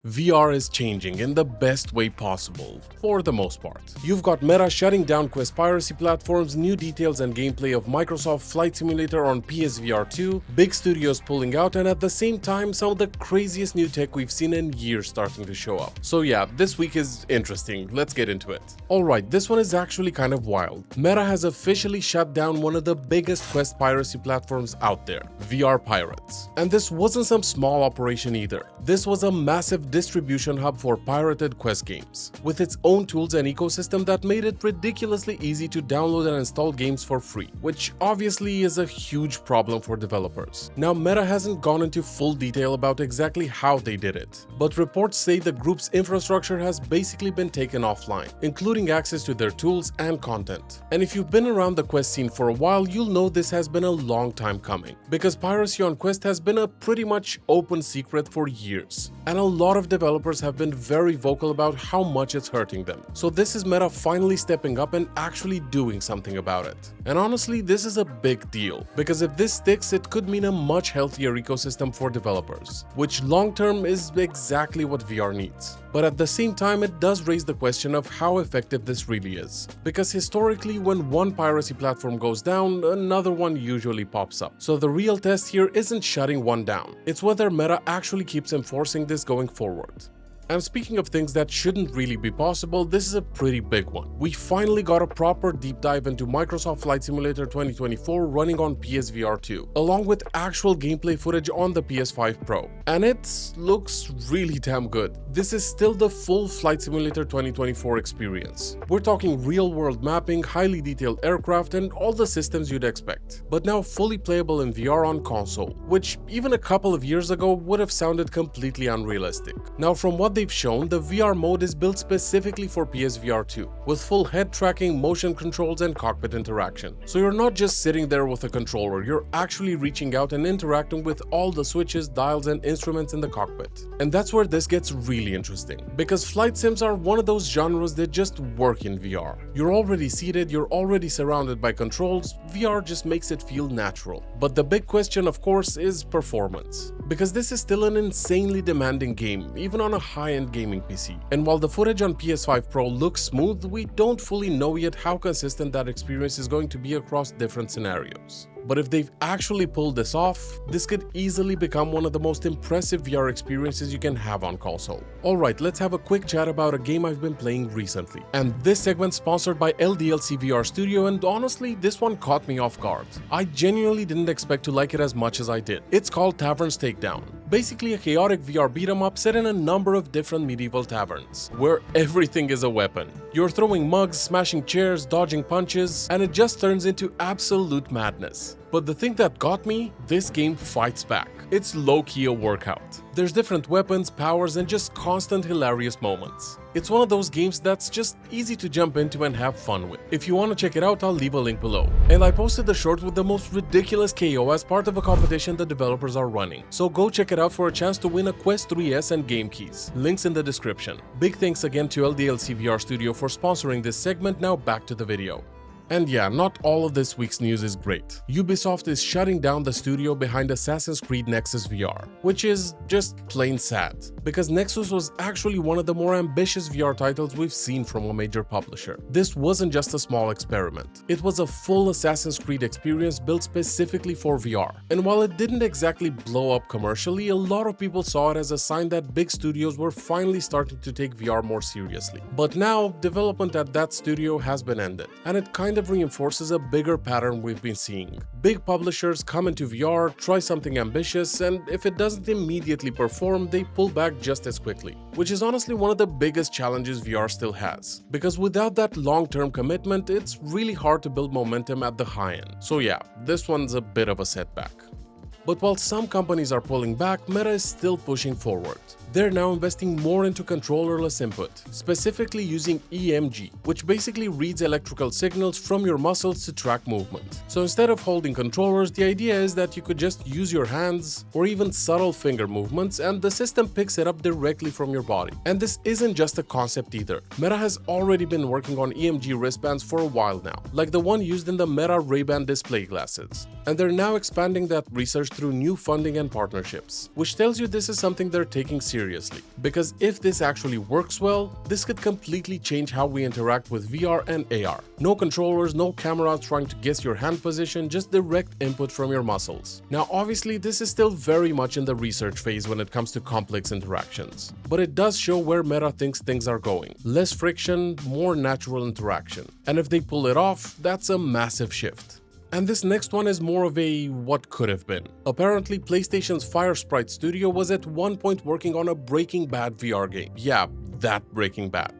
VR is changing in the best way possible, for the most part. You've got Meta shutting down Quest Piracy platforms, new details and gameplay of Microsoft Flight Simulator on PSVR2, big studios pulling out, and at the same time, some of the craziest new tech we've seen in years starting to show up. So yeah, this week is interesting, let's get into it. Alright, this one is actually kind of wild. Meta has officially shut down one of the biggest Quest Piracy platforms out there, VR Pirates. And this wasn't some small operation either. This was a massive distribution hub for pirated Quest games, with its own tools and ecosystem that made it ridiculously easy to download and install games for free, which obviously is a huge problem for developers. Now, Meta hasn't gone into full detail about exactly how they did it, but reports say the group's infrastructure has basically been taken offline, including access to their tools and content. And if you've been around the Quest scene for a while, you'll know this has been a long time coming, because piracy on Quest has been a pretty much open secret for years, and a lot of developers have been very vocal about how much it's hurting them. So this is Meta finally stepping up and actually doing something about it. And honestly, this is a big deal, because if this sticks, it could mean a much healthier ecosystem for developers, which long-term is exactly what VR needs. But at the same time, it does raise the question of how effective this really is, because historically, when one piracy platform goes down, another one usually pops up. So the real test here isn't shutting one down, it's whether Meta actually keeps enforcing this going forward. And speaking of things that shouldn't really be possible, this is a pretty big one. We finally got a proper deep dive into Microsoft Flight Simulator 2024 running on PSVR2, along with actual gameplay footage on the PS5 Pro. And it looks really damn good. This is still the full Flight Simulator 2024 experience. We're talking real-world mapping, highly detailed aircraft, and all the systems you'd expect, but now fully playable in VR on console, which even a couple of years ago would have sounded completely unrealistic. Now, from what they've shown, the VR mode is built specifically for PSVR2, with full head tracking, motion controls, and cockpit interaction. So you're not just sitting there with a controller, you're actually reaching out and interacting with all the switches, dials, and instruments in the cockpit. And that's where this gets really interesting, because flight sims are one of those genres that just work in VR. You're already seated, you're already surrounded by controls, VR just makes it feel natural. But the big question, of course, is performance, because this is still an insanely demanding game, even on a high-end gaming PC. And while the footage on PS5 Pro looks smooth, we don't fully know yet how consistent that experience is going to be across different scenarios. But if they've actually pulled this off, this could easily become one of the most impressive VR experiences you can have on console. Alright, let's have a quick chat about a game I've been playing recently. And this segment's sponsored by LDLC VR Studio, and honestly, this one caught me off guard. I genuinely didn't expect to like it as much as I did. It's called TaVRn's Takedown. Basically a chaotic VR beat-em-up set in a number of different medieval taverns, where everything is a weapon. You're throwing mugs, smashing chairs, dodging punches, and it just turns into absolute madness. But the thing that got me, this game fights back. It's low-key a workout. There's different weapons, powers, and just constant hilarious moments. It's one of those games that's just easy to jump into and have fun with. If you want to check it out, I'll leave a link below. And I posted the short with the most ridiculous KO as part of a competition the developers are running. So go check it out for a chance to win a Quest 3S and game keys. Links in the description. Big thanks again to LDLC VR Studio for sponsoring this segment. Now back to the video. And yeah, not all of this week's news is great. Ubisoft is shutting down the studio behind Assassin's Creed Nexus VR, which is just plain sad, because Nexus was actually one of the more ambitious VR titles we've seen from a major publisher. This wasn't just a small experiment. It was a full Assassin's Creed experience built specifically for VR. And while it didn't exactly blow up commercially, a lot of people saw it as a sign that big studios were finally starting to take VR more seriously. But now, development at that studio has been ended, and it kind of reinforces a bigger pattern we've been seeing. Big publishers come into VR, try something ambitious, and if it doesn't immediately perform, they pull back just as quickly. Which is honestly one of the biggest challenges VR still has. Because without that long-term commitment, it's really hard to build momentum at the high end. So yeah, this one's a bit of a setback. But while some companies are pulling back, Meta is still pushing forward. They're now investing more into controllerless input, specifically using EMG, which basically reads electrical signals from your muscles to track movement. So instead of holding controllers, the idea is that you could just use your hands or even subtle finger movements, and the system picks it up directly from your body. And this isn't just a concept either. Meta has already been working on EMG wristbands for a while now, like the one used in the Meta Ray-Ban display glasses. And they're now expanding that research through new funding and partnerships, which tells you this is something they're taking seriously seriously. Because if this actually works well, this could completely change how we interact with VR and AR. No controllers, no cameras trying to guess your hand position, just direct input from your muscles. Now obviously this is still very much in the research phase when it comes to complex interactions, but it does show where Meta thinks things are going. Less friction, more natural interaction. And if they pull it off, that's a massive shift. And this next one is more of a what could have been. Apparently, PlayStation's Firesprite studio was at one point working on a Breaking Bad VR game. Yeah, that Breaking Bad.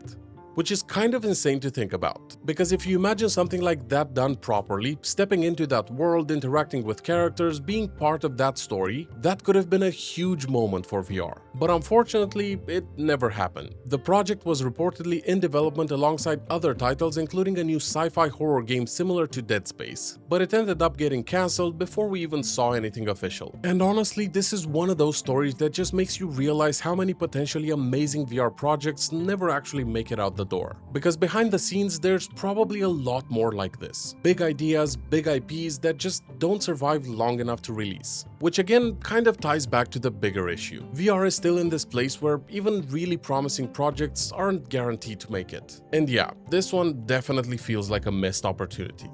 Which is kind of insane to think about, because if you imagine something like that done properly, stepping into that world, interacting with characters, being part of that story, that could have been a huge moment for VR. But unfortunately, it never happened. The project was reportedly in development alongside other titles, including a new sci-fi horror game similar to Dead Space, but it ended up getting cancelled before we even saw anything official. And honestly, this is one of those stories that just makes you realize how many potentially amazing VR projects never actually make it out the door. Because behind the scenes, there's probably a lot more like this. Big ideas, big IPs that just don't survive long enough to release. Which again kind of ties back to the bigger issue. VR is still in this place where even really promising projects aren't guaranteed to make it. And yeah, this one definitely feels like a missed opportunity.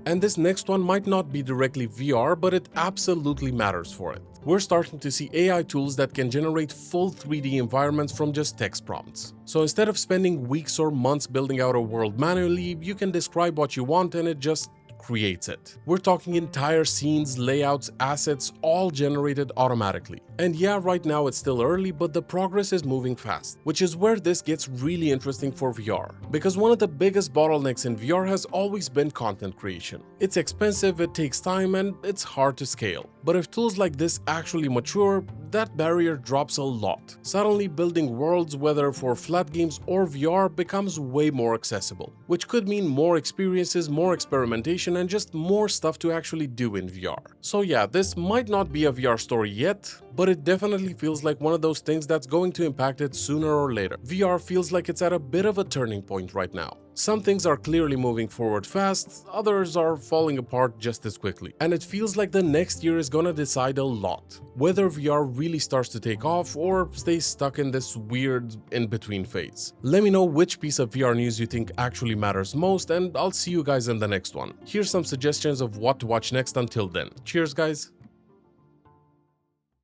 And this next one might not be directly VR, but it absolutely matters for it. We're starting to see AI tools that can generate full 3D environments from just text prompts. So instead of spending weeks or months building out a world manually, you can describe what you want and it just creates it. We're talking entire scenes, layouts, assets, all generated automatically. And yeah, right now it's still early, but the progress is moving fast, which is where this gets really interesting for VR. Because one of the biggest bottlenecks in VR has always been content creation. It's expensive, it takes time, and it's hard to scale. But if tools like this actually mature, that barrier drops a lot. Suddenly building worlds, whether for flat games or VR, becomes way more accessible, which could mean more experiences, more experimentation, and just more stuff to actually do in VR. So yeah, this might not be a VR story yet, but it definitely feels like one of those things that's going to impact it sooner or later. VR feels like it's at a bit of a turning point right now. Some things are clearly moving forward fast, others are falling apart just as quickly. And it feels like the next year is gonna decide a lot. Whether VR really starts to take off or stays stuck in this weird in-between phase. Let me know which piece of VR news you think actually matters most, and I'll see you guys in the next one. Here's some suggestions of what to watch next until then. Cheers guys!